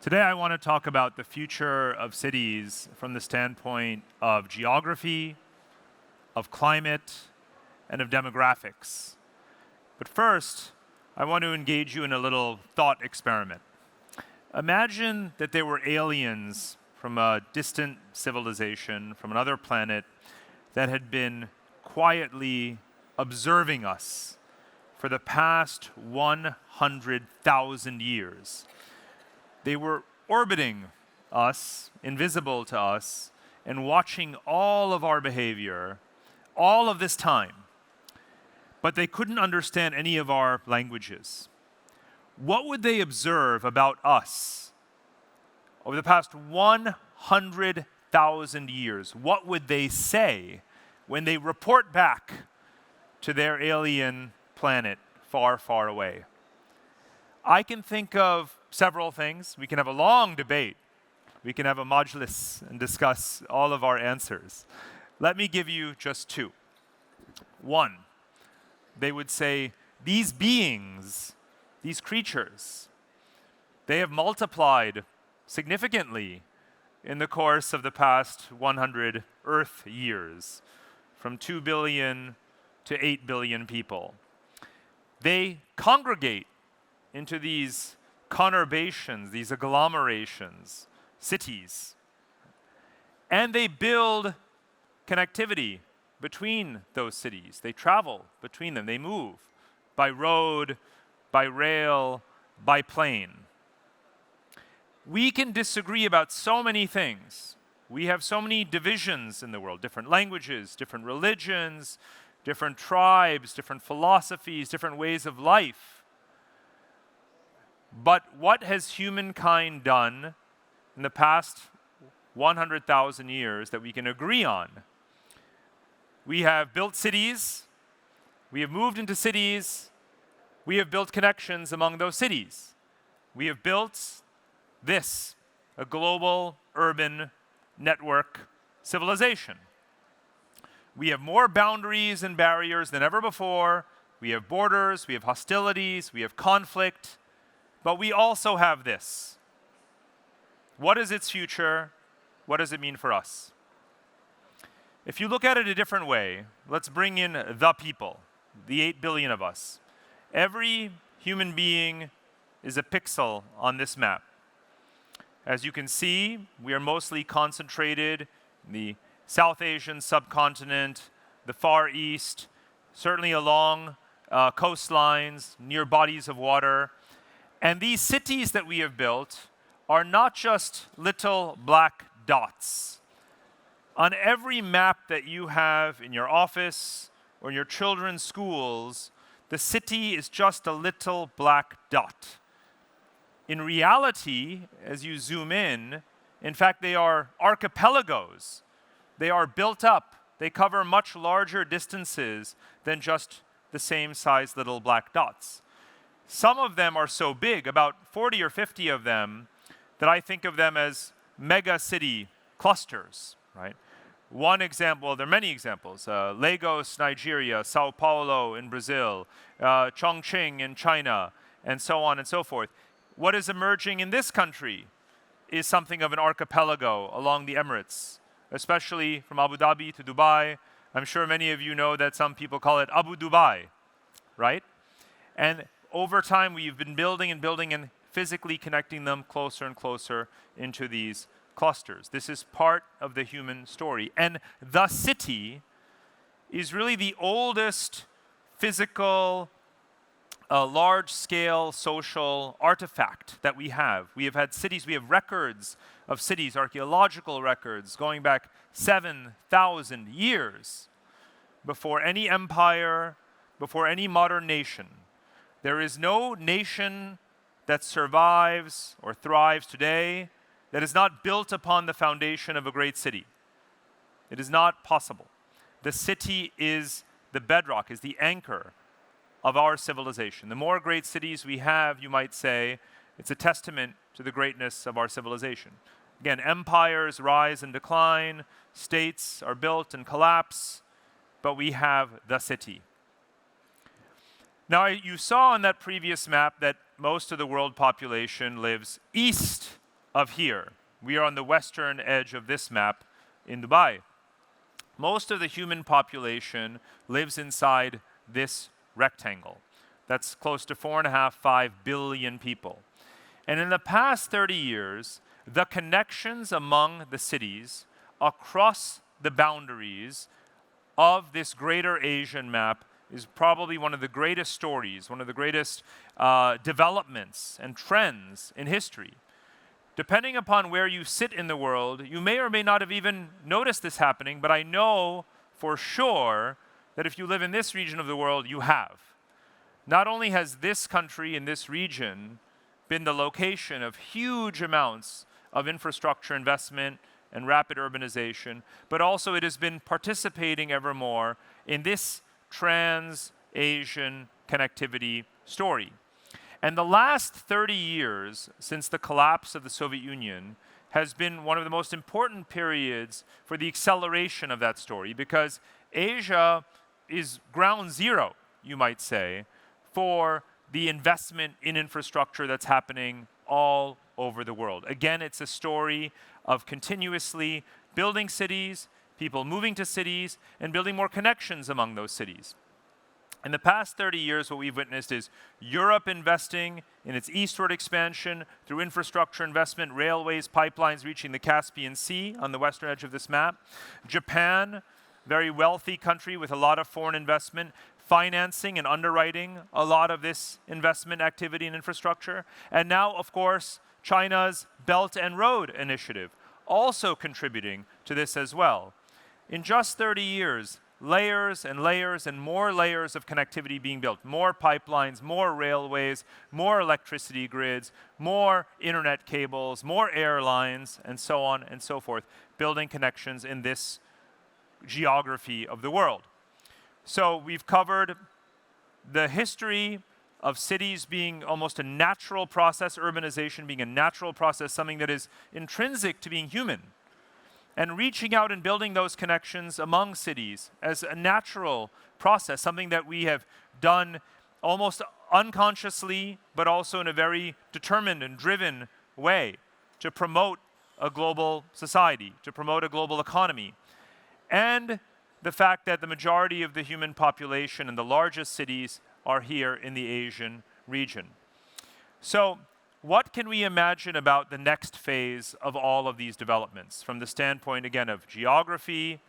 Today I want to talk about the future of cities from the standpoint of geography, of climate, and of demographics. But first, I want to engage you in a little thought experiment. Imagine that there were aliens from a distant civilization, from another planet, that had been quietly observing us for the past 100,000 years. They were orbiting us, invisible to us, and watching all of our behavior all of this time. But they couldn't understand any of our languages. What would they observe about us over the past 100,000 years? What would they say when they report back to their alien planet far, far away? I can think of several things. We can have a long debate. We can have a majlis and discuss all of our answers. Let me give you just two. One, they would say, these beings, these creatures, they have multiplied significantly in the course of the past 100 Earth years, from 2 billion to 8 billion people. They congregate into these conurbations, these agglomerations, cities. And they build connectivity between those cities. They travel between them. They move by road, by rail, by plane. We can disagree about so many things. We have so many divisions in the world, different languages, different religions, different tribes, different philosophies, different ways of life. But what has humankind done in the past 100,000 years that we can agree on? We have built cities, we have moved into cities, we have built connections among those cities. We have built this, a global urban network civilization. We have more boundaries and barriers than ever before. We have borders, we have hostilities, we have conflict. But we also have this. What is its future? What does it mean for us? If you look at it a different way, let's bring in the people, the 8 billion of us. Every human being is a pixel on this map. As you can see, we are mostly concentrated in the South Asian subcontinent, the Far East, certainly along coastlines, near bodies of water. And these cities that we have built are not just little black dots. On every map that you have in your office or in your children's schools, the city is just a little black dot. In reality, as you zoom in fact, they are archipelagos. They are built up. They cover much larger distances than just the same size little black dots. Some of them are so big, about 40 or 50 of them, that I think of them as megacity clusters, right? One example, there are many examples, Lagos, Nigeria, Sao Paulo in Brazil, Chongqing in China, and so on and so forth. What is emerging in this country is something of an archipelago along the Emirates, especially from Abu Dhabi to Dubai. I'm sure many of you know that some people call it Abu Dubai, right? And over time, we've been building and physically connecting them closer and closer into these clusters. This is part of the human story. And the city is really the oldest physical, large-scale social artifact that we have. We have had cities, we have records of cities, archaeological records, going back 7,000 years before any empire, before any modern nation. There is no nation that survives or thrives today that is not built upon the foundation of a great city. It is not possible. The city is the bedrock, is the anchor of our civilization. The more great cities we have, you might say, it's a testament to the greatness of our civilization. Again, empires rise and decline, states are built and collapse, but we have the city. Now, you saw on that previous map that most of the world population lives east of here. We are on the western edge of this map in Dubai. Most of the human population lives inside this rectangle. That's close to 4.5, 5 billion people. And in the past 30 years, the connections among the cities across the boundaries of this greater Asian map is probably one of the greatest stories, one of the greatest developments and trends in history. Depending upon where you sit in the world, you may or may not have even noticed this happening, but I know for sure that if you live in this region of the world, you have. Not only has this country and this region been the location of huge amounts of infrastructure investment and rapid urbanization, but also it has been participating ever more in this trans-Asian connectivity story. And the last 30 years since the collapse of the Soviet Union has been one of the most important periods for the acceleration of that story, because Asia is ground zero, you might say, for the investment in infrastructure that's happening all over the world. Again, it's a story of continuously building cities, people moving to cities, and building more connections among those cities. In the past 30 years, what we've witnessed is Europe investing in its eastward expansion through infrastructure investment, railways, pipelines reaching the Caspian Sea on the western edge of this map. Japan, very wealthy country with a lot of foreign investment, financing and underwriting a lot of this investment activity in infrastructure. And now, of course, China's Belt and Road Initiative, also contributing to this as well. In just 30 years, layers and layers and more layers of connectivity being built, more pipelines, more railways, more electricity grids, more internet cables, more airlines, and so on and so forth, building connections in this geography of the world. So we've covered the history of cities being almost a natural process, urbanization being a natural process, something that is intrinsic to being human, and reaching out and building those connections among cities as a natural process, something that we have done almost unconsciously, but also in a very determined and driven way to promote a global society, to promote a global economy. And the fact that the majority of the human population in the largest cities are here in the Asian region. So, what can we imagine about the next phase of all of these developments from the standpoint, again, of geography,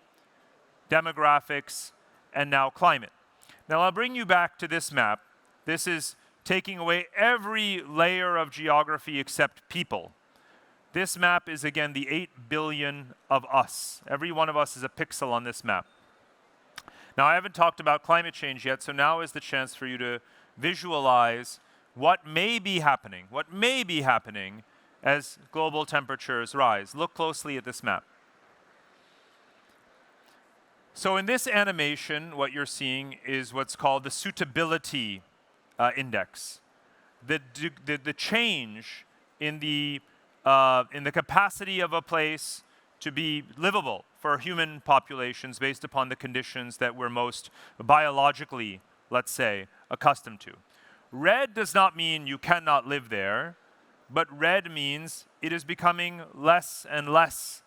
demographics, and now climate? Now, I'll bring you back to this map. This is taking away every layer of geography except people. This map is, again, the 8 billion of us. Every one of us is a pixel on this map. Now, I haven't talked about climate change yet, so now is the chance for you to visualize what may be happening as global temperatures rise. Look closely at this map. So in this animation, what you're seeing is what's called the suitability index. The change in the capacity of a place to be livable for human populations based upon the conditions that we're most biologically, let's say, accustomed to. Red does not mean you cannot live there, but red means it is becoming less and less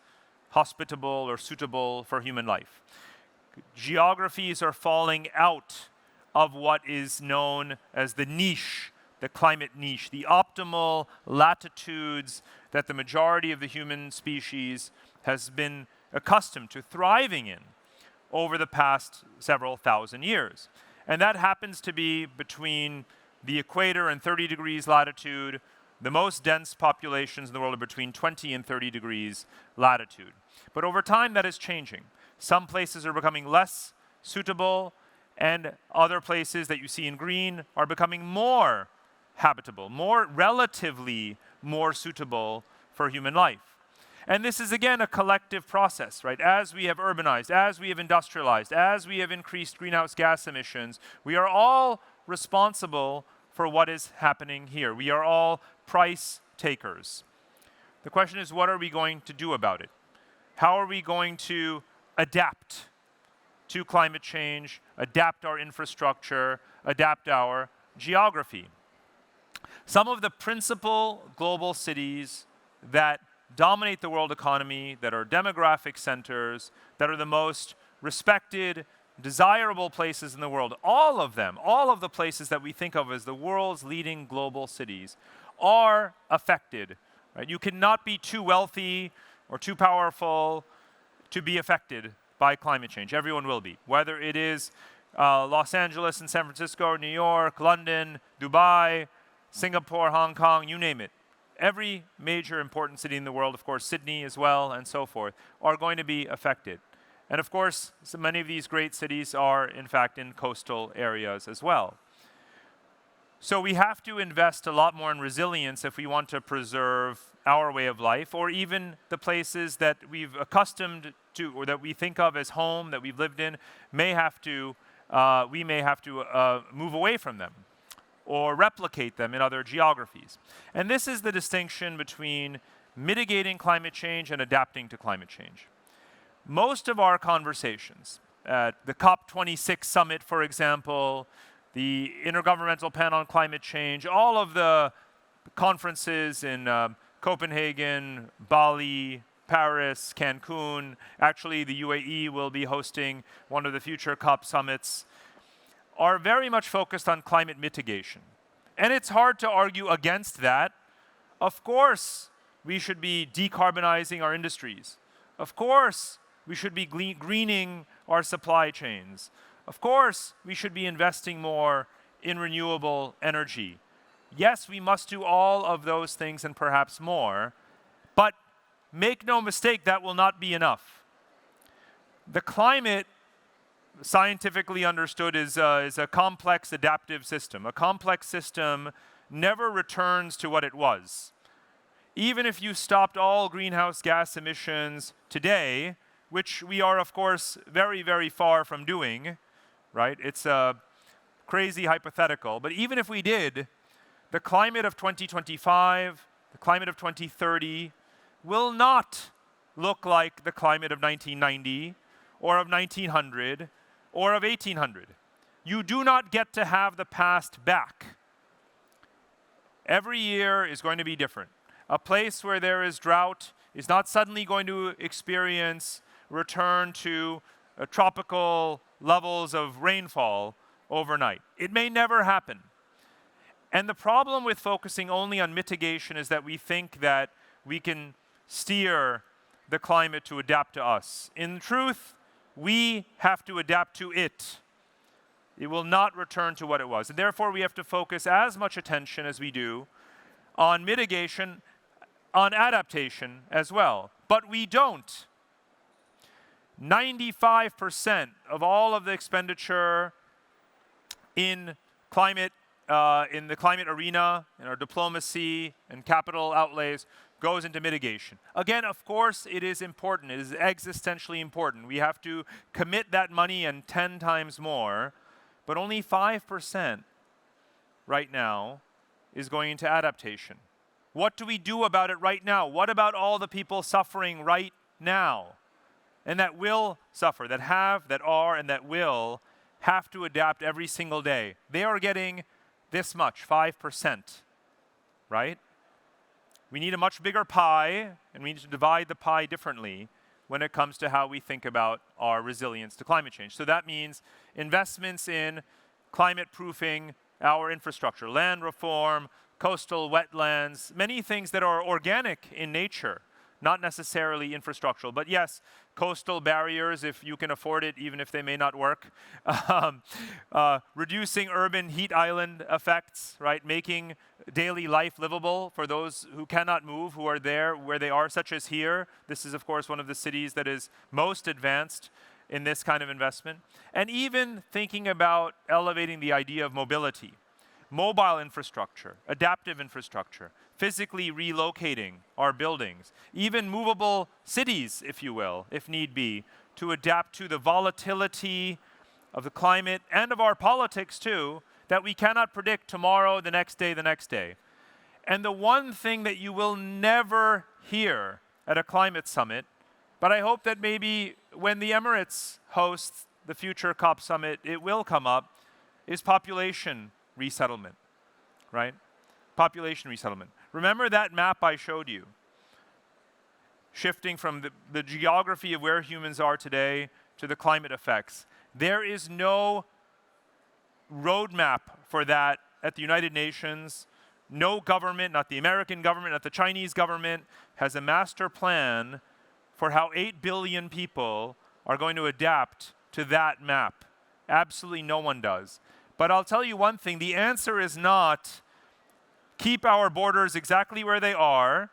hospitable or suitable for human life. Geographies are falling out of what is known as the niche, the climate niche, the optimal latitudes that the majority of the human species has been accustomed to thriving in over the past several thousand years. And that happens to be between the equator and 30 degrees latitude. The most dense populations in the world are between 20 and 30 degrees latitude. But over time, that is changing. Some places are becoming less suitable, and other places that you see in green are becoming more habitable, relatively more suitable for human life. And this is, again, a collective process, right? As we have urbanized, as we have industrialized, as we have increased greenhouse gas emissions, we are all responsible for what is happening here. We are all price takers. The question is, what are we going to do about it? How are we going to adapt to climate change, adapt our infrastructure, adapt our geography? Some of the principal global cities that dominate the world economy, that are demographic centers, that are the most respected, desirable places in the world, all of them, all of the places that we think of as the world's leading global cities, are affected. Right? You cannot be too wealthy or too powerful to be affected by climate change. Everyone will be. Whether it is Los Angeles and San Francisco, New York, London, Dubai, Singapore, Hong Kong, you name it. Every major important city in the world, of course, Sydney as well, and so forth, are going to be affected. And of course, so many of these great cities are, in fact, in coastal areas as well. So we have to invest a lot more in resilience if we want to preserve our way of life, or even the places that we've accustomed to, or that we think of as home, that we've lived in, we may have to move away from them, or replicate them in other geographies. And this is the distinction between mitigating climate change and adapting to climate change. Most of our conversations, at the COP26 summit, for example, the Intergovernmental Panel on Climate Change, all of the conferences in Copenhagen, Bali, Paris, Cancun, actually the UAE will be hosting one of the future COP summits, are very much focused on climate mitigation. And it's hard to argue against that. Of course, we should be decarbonizing our industries. Of course, we should be greening our supply chains. Of course, we should be investing more in renewable energy. Yes, we must do all of those things and perhaps more, but make no mistake, that will not be enough. The climate, scientifically understood, is a complex adaptive system. A complex system never returns to what it was. Even if you stopped all greenhouse gas emissions today, which we are, of course, very, very far from doing, right? It's a crazy hypothetical. But even if we did, the climate of 2025, the climate of 2030, will not look like the climate of 1990, or of 1900, or of 1800. You do not get to have the past back. Every year is going to be different. A place where there is drought is not suddenly going to experience return to tropical levels of rainfall overnight. It may never happen. And the problem with focusing only on mitigation is that we think that we can steer the climate to adapt to us. In truth, we have to adapt to it. It will not return to what it was. And therefore, we have to focus as much attention as we do on mitigation, on adaptation as well. But we don't. 95% of all of the expenditure in climate, in the climate arena, in our diplomacy and capital outlays, goes into mitigation. Again, of course, it is important. It is existentially important. We have to commit that money and 10 times more, but only 5% right now is going into adaptation. What do we do about it right now? What about all the people suffering right now? And that will suffer, that have, that are, and that will have to adapt every single day. They are getting this much, 5%, right? We need a much bigger pie, and we need to divide the pie differently when it comes to how we think about our resilience to climate change. So that means investments in climate proofing our infrastructure, land reform, coastal wetlands, many things that are organic in nature, not necessarily infrastructural. But yes, coastal barriers, if you can afford it, even if they may not work. Reducing urban heat island effects, right? Making daily life livable for those who cannot move, who are there where they are, such as here. This is, of course, one of the cities that is most advanced in this kind of investment. And even thinking about elevating the idea of mobility. Mobile infrastructure, adaptive infrastructure, physically relocating our buildings, even movable cities, if you will, if need be, to adapt to the volatility of the climate and of our politics too, that we cannot predict tomorrow, the next day, the next day. And the one thing that you will never hear at a climate summit, but I hope that maybe when the Emirates hosts the future COP summit, it will come up, is population resettlement, right? Population resettlement. Remember that map I showed you? shifting from the geography of where humans are today to the climate effects. There is no roadmap for that at the United Nations. No government, not the American government, not the Chinese government, has a master plan for how 8 billion people are going to adapt to that map. Absolutely no one does. But I'll tell you one thing, the answer is not keep our borders exactly where they are,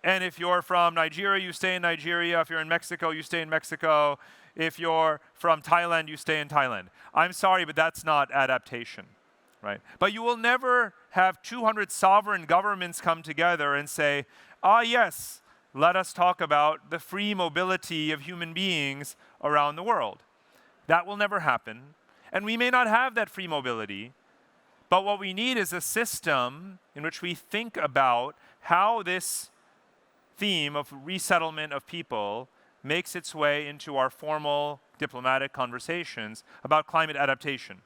and if you're from Nigeria, you stay in Nigeria. If you're in Mexico, you stay in Mexico. If you're from Thailand, you stay in Thailand. I'm sorry, but that's not adaptation, right? But you will never have 200 sovereign governments come together and say, yes, let us talk about the free mobility of human beings around the world. That will never happen. And we may not have that free mobility, but what we need is a system in which we think about how this theme of resettlement of people makes its way into our formal diplomatic conversations about climate adaptation.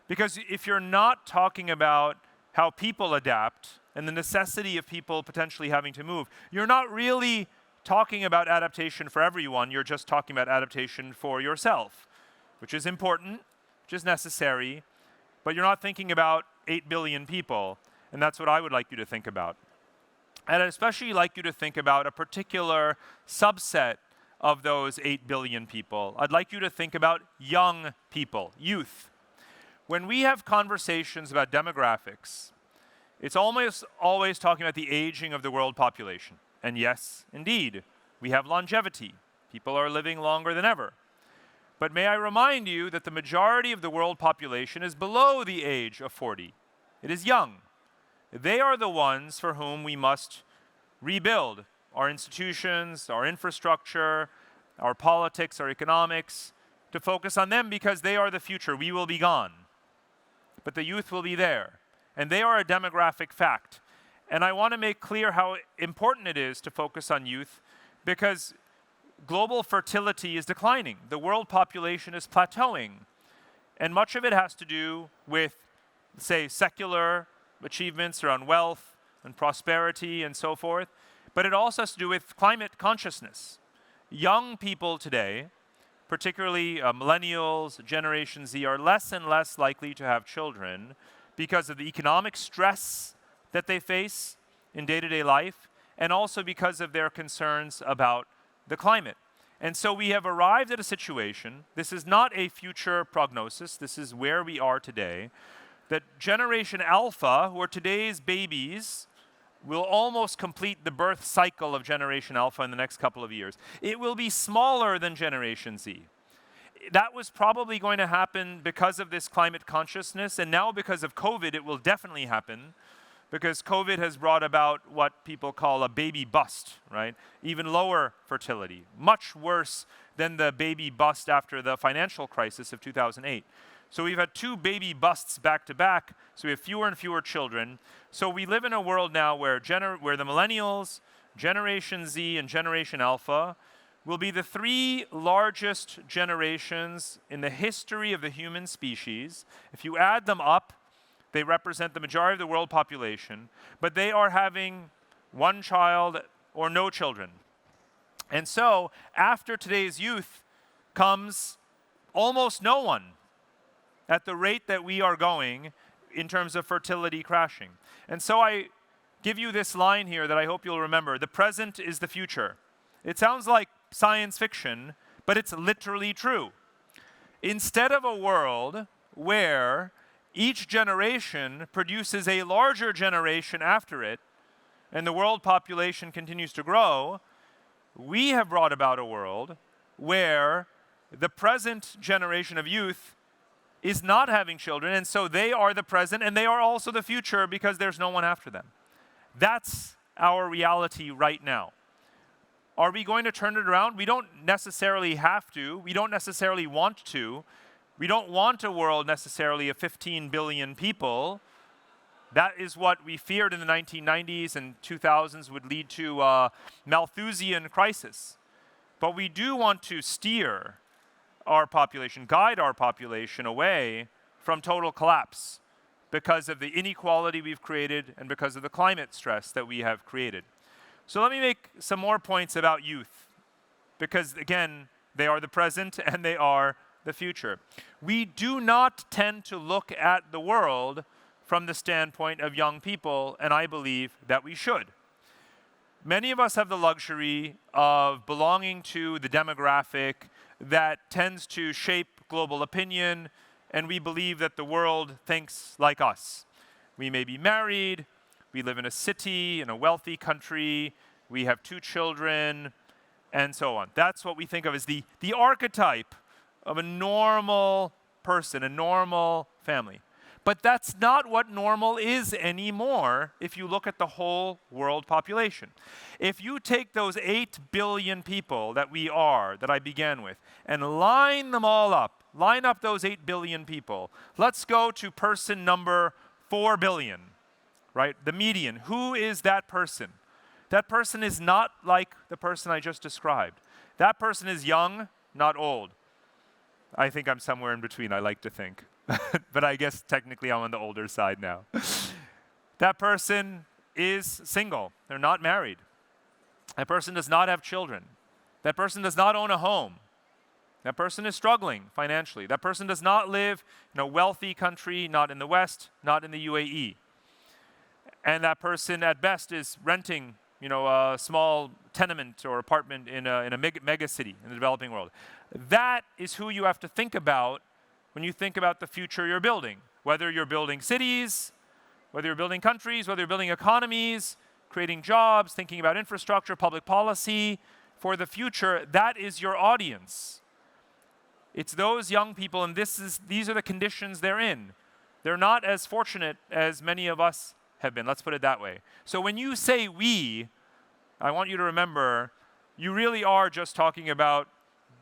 Because if you're not talking about how people adapt and the necessity of people potentially having to move, you're not really talking about adaptation for everyone, you're just talking about adaptation for yourself, which is important, which is necessary, but you're not thinking about 8 billion people, and that's what I would like you to think about. And I'd especially like you to think about a particular subset of those 8 billion people. I'd like you to think about young people, youth. When we have conversations about demographics, it's almost always talking about the aging of the world population. And yes, indeed, we have longevity. People are living longer than ever. But may I remind you that the majority of the world population is below the age of 40. It is young. They are the ones for whom we must rebuild our institutions, our infrastructure, our politics, our economics, to focus on them because they are the future. We will be gone. But the youth will be there. And they are a demographic fact. And I want to make clear how important it is to focus on youth because global fertility is declining. The world population is plateauing. And much of it has to do with, say, secular achievements around wealth and prosperity and so forth. But it also has to do with climate consciousness. Young people today, particularly millennials, Generation Z, are less and less likely to have children because of the economic stress that they face in day-to-day life, and also because of their concerns about the climate. And so we have arrived at a situation, this is not a future prognosis, this is where we are today, that Generation Alpha, who are today's babies, will almost complete the birth cycle of Generation Alpha in the next couple of years. It will be smaller than Generation Z. That was probably going to happen because of this climate consciousness, and now because of COVID, it will definitely happen, because COVID has brought about what people call a baby bust, right? Even lower fertility, much worse than the baby bust after the financial crisis of 2008. So we've had 2 baby busts back to back, so we have fewer and fewer children. So we live in a world now where the millennials, Generation Z, and Generation Alpha will be the 3 largest generations in the history of the human species. If you add them up, they represent the majority of the world population, but they are having 1 child or no children. And so, after today's youth comes almost no one at the rate that we are going in terms of fertility crashing. And so I give you this line here that I hope you'll remember. The present is the future. It sounds like science fiction, but it's literally true. Instead of a world where each generation produces a larger generation after it, and the world population continues to grow, we have brought about a world where the present generation of youth is not having children, and so they are the present, and they are also the future because there's no one after them. That's our reality right now. Are we going to turn it around? We don't necessarily have to. We don't necessarily want to. We don't want a world necessarily of 15 billion people. That is what we feared in the 1990s and 2000s would lead to a Malthusian crisis. But we do want to steer our population, guide our population away from total collapse because of the inequality we've created and because of the climate stress that we have created. So let me make some more points about youth, because again, they are the present and they are the future. We do not tend to look at the world from the standpoint of young people, and I believe that we should. Many of us have the luxury of belonging to the demographic that tends to shape global opinion, and we believe that the world thinks like us. We may be married, we live in a city, in a wealthy country, we have 2 children, and so on. That's what we think of as the archetype of a normal person, a normal family. But that's not what normal is anymore if you look at the whole world population. If you take those 8 billion people that we are, that I began with, and line them all up, line up those 8 billion people, let's go to person number 4 billion, right? The median. Who is that person? That person is not like the person I just described. That person is young, not old. I think I'm somewhere in between, I like to think. But I guess technically I'm on the older side now. That person is single. They're not married. That person does not have children. That person does not own a home. That person is struggling financially. That person does not live in a wealthy country, not in the West, not in the UAE. And that person at best is renting, a small tenement or apartment in a mega city in the developing world. That is who you have to think about when you think about the future you're building. Whether you're building cities, whether you're building countries, whether you're building economies, creating jobs, thinking about infrastructure, public policy, for the future, that is your audience. It's those young people, and these are the conditions they're in. They're not as fortunate as many of us have been, let's put it that way. So when you say we, I want you to remember, you really are just talking about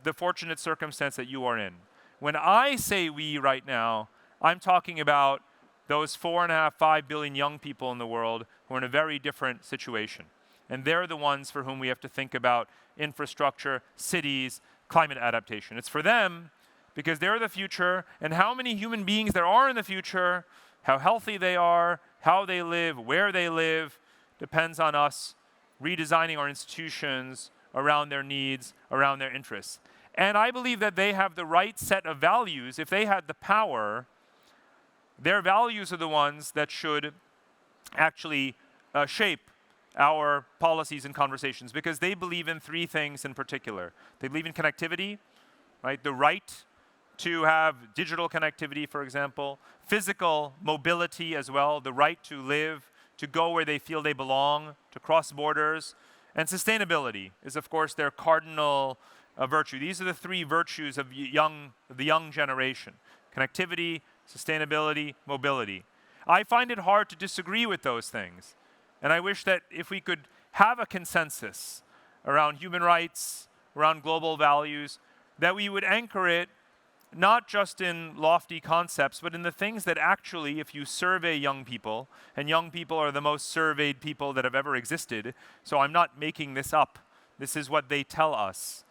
the fortunate circumstance that you are in. When I say we right now, I'm talking about those 4.5, 5 billion young people in the world who are in a very different situation. And they're the ones for whom we have to think about infrastructure, cities, climate adaptation. It's for them because they're the future, and how many human beings there are in the future, how healthy they are, how they live, where they live, depends on us redesigning our institutions around their needs, around their interests. And I believe that they have the right set of values. If they had the power, their values are the ones that should actually shape our policies and conversations, because they believe in 3 things in particular. They believe in connectivity, right? The right to have digital connectivity, for example, physical mobility as well, the right to live, to go where they feel they belong, to cross borders, and sustainability is, of course, their cardinal virtue. These are the 3 virtues of the young generation: connectivity, sustainability, mobility. I find it hard to disagree with those things. And I wish that if we could have a consensus around human rights, around global values, that we would anchor it not just in lofty concepts, but in the things that actually, if you survey young people, and young people are the most surveyed people that have ever existed, so I'm not making this up. This is what they tell us.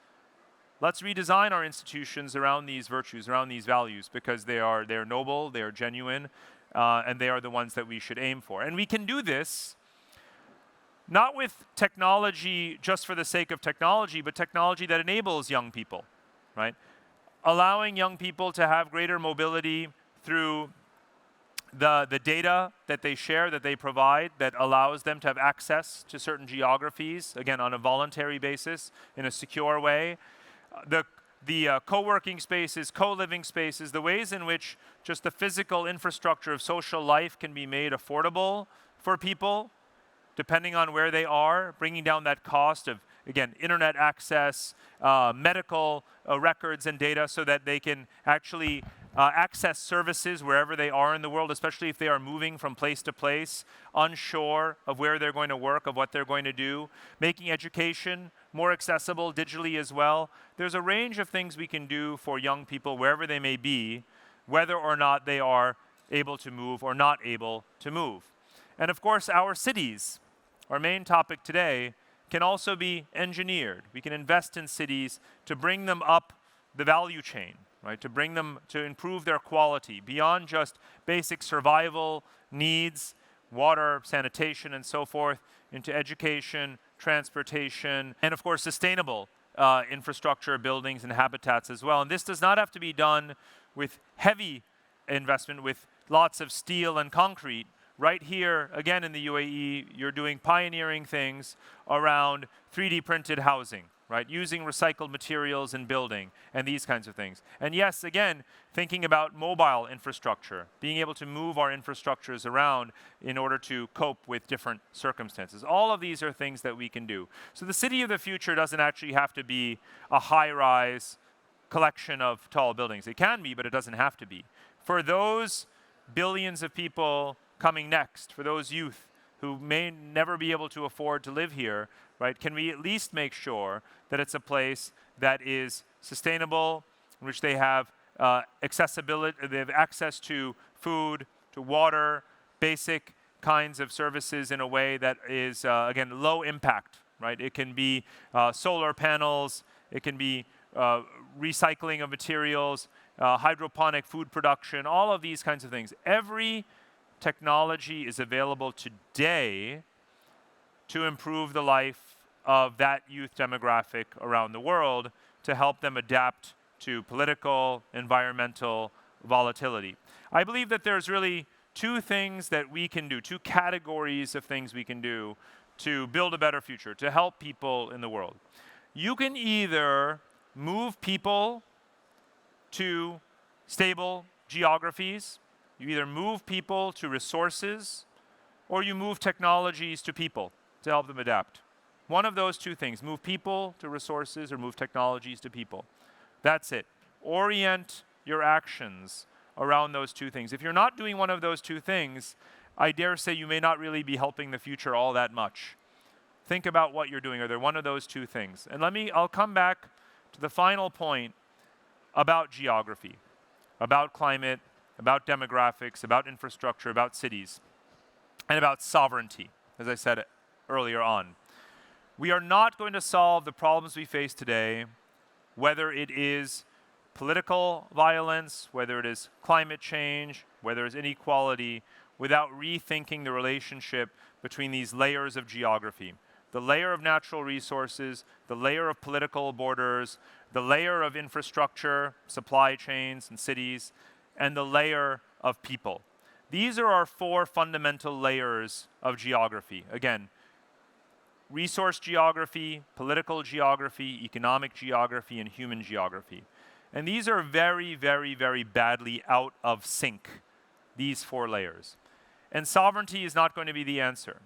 Let's redesign our institutions around these virtues, around these values, because they're noble, they are genuine, and they are the ones that we should aim for. And we can do this not with technology just for the sake of technology, but technology that enables young people, right? Allowing young people to have greater mobility through the data that they share, that they provide, that allows them to have access to certain geographies, again, on a voluntary basis, in a secure way. The co-working spaces, co-living spaces, the ways in which just the physical infrastructure of social life can be made affordable for people, depending on where they are, bringing down that cost of, again, internet access, medical records and data, so that they can actually access services wherever they are in the world, especially if they are moving from place to place, unsure of where they're going to work, of what they're going to do, making education more accessible digitally as well. There's a range of things we can do for young people wherever they may be, whether or not they are able to move or not able to move. And of course, our cities, our main topic today, can also be engineered. We can invest in cities to bring them up the value chain, right? To bring them, to improve their quality beyond just basic survival needs, water, sanitation, and so forth, into education, transportation, and of course sustainable infrastructure, buildings, and habitats as well. And this does not have to be done with heavy investment, with lots of steel and concrete. Right here, again in the UAE, you're doing pioneering things around 3D printed housing, right? Using recycled materials in building and these kinds of things. And yes, again, thinking about mobile infrastructure, being able to move our infrastructures around in order to cope with different circumstances. All of these are things that we can do. So the city of the future doesn't actually have to be a high-rise collection of tall buildings. It can be, but it doesn't have to be. For those billions of people coming next, for those youth who may never be able to afford to live here, right, can we at least make sure that it's a place that is sustainable, in which they have accessibility, they have access to food, to water, basic kinds of services in a way that is, again, low impact, right? It can be solar panels, it can be recycling of materials, hydroponic food production, all of these kinds of things. Every technology is available today to improve the life of that youth demographic around the world, to help them adapt to political, environmental volatility. I believe that there's really two things that we can do, two categories of things we can do to build a better future, to help people in the world. You can either move people to stable geographies, you either move people to resources, or you move technologies to people to help them adapt. One of those two things, move people to resources or move technologies to people. That's it. Orient your actions around those two things. If you're not doing one of those two things, I dare say you may not really be helping the future all that much. Think about what you're doing. Are there one of those two things? And I'll come back to the final point about geography, about climate, about demographics, about infrastructure, about cities, and about sovereignty, as I said earlier on. We are not going to solve the problems we face today, whether it is political violence, whether it is climate change, whether it's inequality, without rethinking the relationship between these layers of geography. The layer of natural resources, the layer of political borders, the layer of infrastructure, supply chains and cities, and the layer of people. These are our four fundamental layers of geography. Again, resource geography, political geography, economic geography, and human geography. And these are very, very, very badly out of sync, these four layers. And sovereignty is not going to be the answer.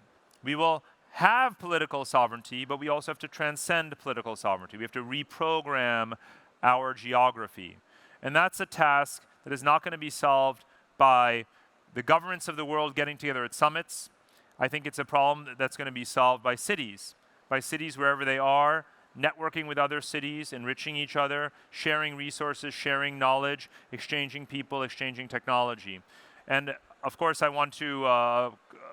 We will have political sovereignty, but we also have to transcend political sovereignty. We have to reprogram our geography. And that's a task that is not going to be solved by the governments of the world getting together at summits. I think it's a problem that's going to be solved by cities wherever they are, networking with other cities, enriching each other, sharing resources, sharing knowledge, exchanging people, exchanging technology. And of course, I want to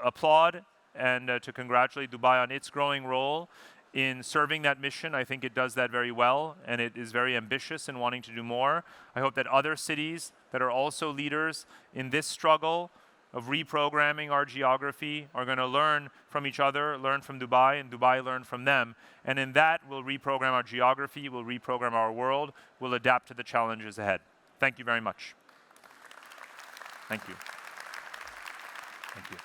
applaud and to congratulate Dubai on its growing role in serving that mission. I think it does that very well, and it is very ambitious in wanting to do more. I hope that other cities that are also leaders in this struggle of reprogramming our geography are going to learn from each other, learn from Dubai, and Dubai learn from them. And in that, we'll reprogram our geography, we'll reprogram our world, we'll adapt to the challenges ahead. Thank you very much. Thank you. Thank you.